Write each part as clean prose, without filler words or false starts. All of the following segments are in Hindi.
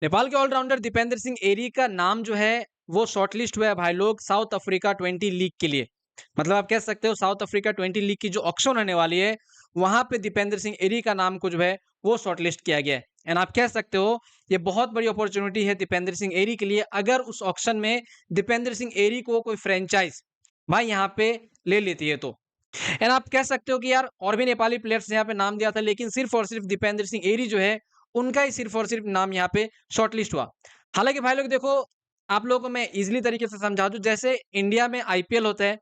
नेपाल के ऑलराउंडर दीपेंद्र सिंह एरी का नाम जो है वो शॉर्टलिस्ट हुआ है भाई लोग साउथ अफ्रीका 20 लीग के लिए। मतलब आप कह सकते हो साउथ अफ्रीका 20 लीग की जो ऑक्शन होने वाली है वहां पे दीपेंद्र सिंह एरी का नाम को जो है वो शॉर्टलिस्ट किया गया है। एंड आप कह सकते हो ये बहुत बड़ी अपॉर्चुनिटी है दीपेंद्र सिंह एरी के लिए अगर उस ऑक्शन में दीपेंद्र सिंह एरी को कोई फ्रेंचाइज भाई यहाँ पे ले लेती है तो। एंड आप कह सकते हो कि यार और भी नेपाली प्लेयर्स यहाँ पे नाम दिया था लेकिन सिर्फ और सिर्फ दीपेंद्र सिंह एरी जो है उनका ही सिर्फ और सिर्फ नाम यहाँ पे शॉर्टलिस्ट हुआ। हालांकि भाई लोग देखो आप लोगों को मैं इजिली तरीके से समझा दूं जैसे इंडिया में आईपीएल होता है,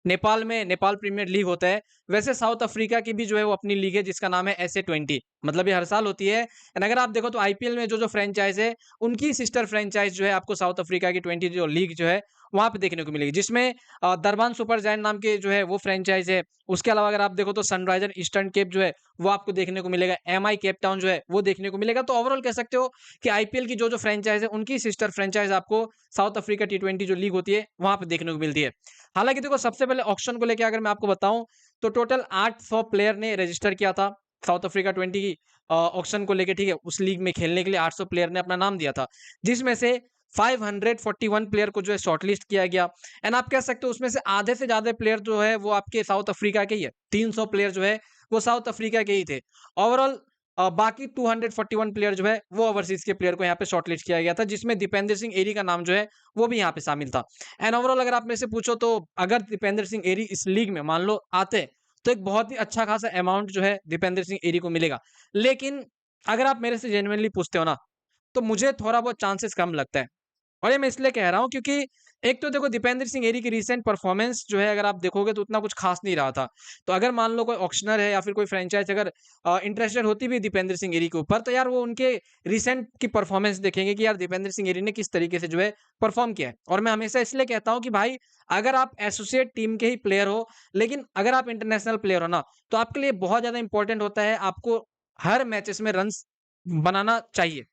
नेपाल में नेपाल प्रीमियर लीग होता है, वैसे साउथ अफ्रीका की भी जो है वो अपनी लीग है जिसका नाम है SA20। मतलब ये हर साल होती है। एंड अगर आप देखो तो आईपीएल में जो जो फ्रेंचाइज है उनकी सिस्टर फ्रेंचाइज जो है आपको साउथ अफ्रीका की 20 जो लीग जो है वहां पे देखने को मिलेगी जिसमें दरबान सुपर जायंट नाम के जो है वो फ्रेंचाइज है। उसके अलावा अगर आप देखो तो सनराइजर ईस्टर्न केप जो है वो आपको देखने को मिलेगा, एमआई केप टाउन जो है वो देखने को मिलेगा। तो ओवरऑल कह सकते हो कि आईपीएल की जो जो फ्रेंचाइज है उनकी सिस्टर फ्रेंचाइज आपको साउथ अफ्रीका T20 जो लीग होती है वहां पे देखने को मिलती है। हालांकि देखो सबसे पहले ऑक्शन को लेकर अगर मैं आपको बताऊं तो टोटल 800 प्लेयर ने रजिस्टर किया था साउथ अफ्रीका 20 की ऑक्शन को लेकर, ठीक है। उस लीग में खेलने के लिए 800 प्लेयर ने अपना नाम दिया था जिसमें से 541 प्लेयर को जो है शॉर्टलिस्ट किया गया। एंड आप कह सकते हो उसमें से आधे से ज्यादा प्लेयर जो है वो आपके साउथ अफ्रीका के ही है, 300 प्लेयर जो है वो साउथ अफ्रीका के ही थे। ओवरऑल बाकी 241 प्लेयर जो है वो ओवरसीज के प्लेयर को यहाँ पे शॉर्टलिस्ट किया गया था जिसमें दीपेंद्र सिंह एरी का नाम जो है वो भी यहाँ पे शामिल था। एंड ओवरऑल अगर आप मेरे से पूछो तो अगर दीपेंद्र सिंह एरी इस लीग में मान लो आते तो एक बहुत ही अच्छा खासा अमाउंट जो है दीपेंद्र सिंह एरी को मिलेगा। लेकिन अगर आप मेरे से जेन्युइनली पूछते हो ना तो मुझे थोड़ा बहुत चांसेस कम लगता है। और ये मैं इसलिए कह रहा हूँ क्योंकि एक तो देखो दीपेंद्र सिंह एरी की रीसेंट परफॉर्मेंस जो है अगर आप देखोगे तो उतना कुछ खास नहीं रहा था। तो अगर मान लो कोई ऑक्शनर है या फिर कोई फ्रेंचाइज अगर इंटरेस्टेड होती भी दीपेंद्र सिंह एरी के ऊपर तो यार वो उनके रिसेंट की परफॉर्मेंस देखेंगे कि यार दीपेंद्र सिंह एरी ने किस तरीके से जो है परफॉर्म किया है। और मैं हमेशा इसलिए कहता हूँ कि भाई अगर आप एसोसिएट टीम के ही प्लेयर हो लेकिन अगर आप इंटरनेशनल प्लेयर हो ना तो आपके लिए बहुत ज्यादा इंपॉर्टेंट होता है आपको हर मैचेस में रन बनाना चाहिए।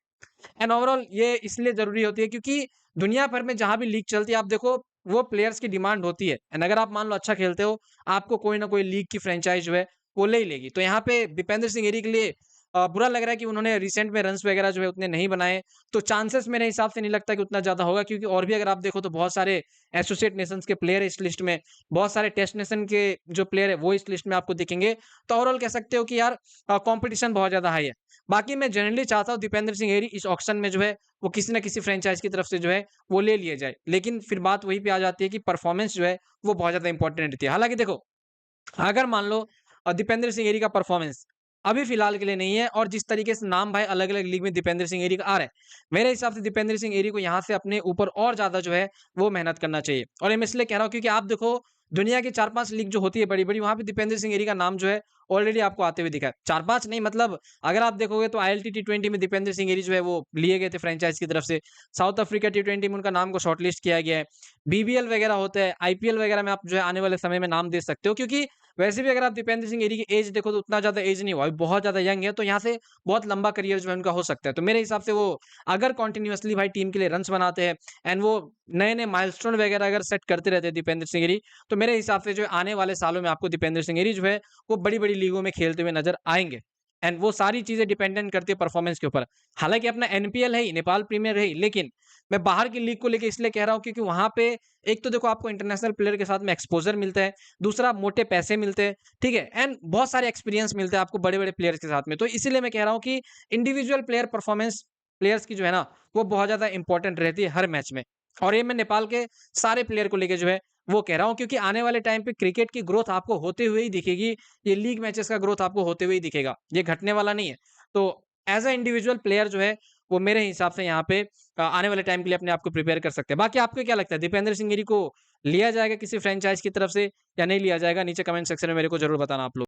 एंड ओवरऑल ये इसलिए जरूरी होती है क्योंकि दुनिया भर में जहां भी लीग चलती है आप देखो वो प्लेयर्स की डिमांड होती है। एंड अगर आप मान लो अच्छा खेलते हो आपको कोई ना कोई लीग की फ्रेंचाइज जो है वो ले ही लेगी। तो यहाँ पे दीपेंद्र सिंह एरी के लिए बुरा लग रहा है कि उन्होंने रिसेंट में रन्स वगैरह जो है उतने नहीं बनाए। तो चांसेस मेरे हिसाब से नहीं लगता कि उतना ज्यादा होगा क्योंकि और भी अगर आप देखो तो बहुत सारे एसोसिएट नेशंस के प्लेयर है इस लिस्ट में, बहुत सारे टेस्ट नेशन के जो प्लेयर है वो इस लिस्ट में आपको दिखेंगे। तो ओवरऑल कह सकते हो कि यार कंपटीशन बहुत ज्यादा हाई है। बाकी मैं जनरली चाहता हूँ दीपेंद्र सिंह एरी इस ऑक्शन में जो है वो किसी ना किसी फ्रेंचाइज की तरफ से जो है वो ले लिया जाए। लेकिन फिर बात वही पे आ जाती है कि परफॉर्मेंस जो है वो बहुत ज्यादा इंपॉर्टेंट रहती है। हालांकि देखो अगर मान लो दीपेंद्र सिंह एरी का परफॉर्मेंस अभी फिलहाल के लिए नहीं है और जिस तरीके से नाम भाई अलग अलग लीग में दीपेंद्र सिंह एरी का आ रहा है मेरे हिसाब से दीपेंद्र सिंह एरी को यहाँ से अपने ऊपर और ज्यादा जो है वो मेहनत करना चाहिए। और ये मैं इसलिए कह रहा हूँ क्योंकि आप देखो दुनिया की 4-5 लीग जो होती है बड़ी बड़ी वहां पे दीपेंद्र सिंह एरी का नाम जो है ऑलरेडी आपको आते हुए दिखा है। 4-5 नहीं मतलब अगर आप देखोगे तो ILT T20 में दीपेंद्र सिंह एरी जो है वो लिए गए थे फ्रेंचाइज की तरफ से, साउथ अफ्रीका T20 में उनका नाम को शॉर्टलिस्ट किया गया है, BBL वगैरह होता है, IPL वगैरह में आप जो है आने वाले समय में नाम दे सकते हो। क्योंकि वैसे भी अगर आप दीपेंद्र सिंह एरी की एज देखो तो उतना ज्यादा एज नहीं हुआ, अभी बहुत ज्यादा यंग है। तो यहाँ से बहुत लंबा करियर जो है उनका हो सकता है। तो मेरे हिसाब से वो अगर कंटिन्यूअसली भाई टीम के लिए रन्स बनाते हैं एंड वो नए नए माइलस्टोन वगैरह अगर सेट करते रहते हैं दीपेंद्र सिंह एरी तो मेरे हिसाब से जो है आने वाले सालों में आपको दीपेंद्र सिंह एरी जो है वो बड़ी बड़ी लीगों में खेलते हुए नजर आएंगे। एंड वो सारी चीजें डिपेंडेंट करती है परफॉर्मेंस के ऊपर। हालांकि अपना NPL है ही, नेपाल प्रीमियर है ही, लेकिन मैं बाहर की लीग को लेकर इसलिए कह रहा हूँ क्योंकि वहां पे एक तो देखो आपको इंटरनेशनल प्लेयर के साथ में एक्सपोजर मिलता है, दूसरा मोटे पैसे मिलते हैं, ठीक है, एंड बहुत सारे एक्सपीरियंस मिलते हैं आपको बड़े बड़े प्लेयर्स के साथ में। तो इसीलिए मैं कह रहा हूँ कि इंडिविजुअल प्लेयर परफॉर्मेंस प्लेयर्स की जो है ना वो बहुत ज्यादा इंपॉर्टेंट रहती है हर मैच में। और ये मैं नेपाल के सारे प्लेयर को लेकर जो है वो कह रहा हूँ क्योंकि आने वाले टाइम पे क्रिकेट की ग्रोथ आपको होते हुए ही दिखेगी, ये लीग मैचेस का ग्रोथ आपको होते हुए ही दिखेगा, ये घटने वाला नहीं है। तो एज अ इंडिविजुअल प्लेयर जो है वो मेरे हिसाब से यहाँ पे आने वाले टाइम के लिए अपने आप को प्रिपेयर कर सकते हैं। बाकी आपको क्या लगता है दीपेंद्र सिंह गिरी को लिया जाएगा किसी फ्रेंचाइज की तरफ से या नहीं लिया जाएगा? नीचे कमेंट सेक्शन में मेरे को जरूर बताना आप लोग।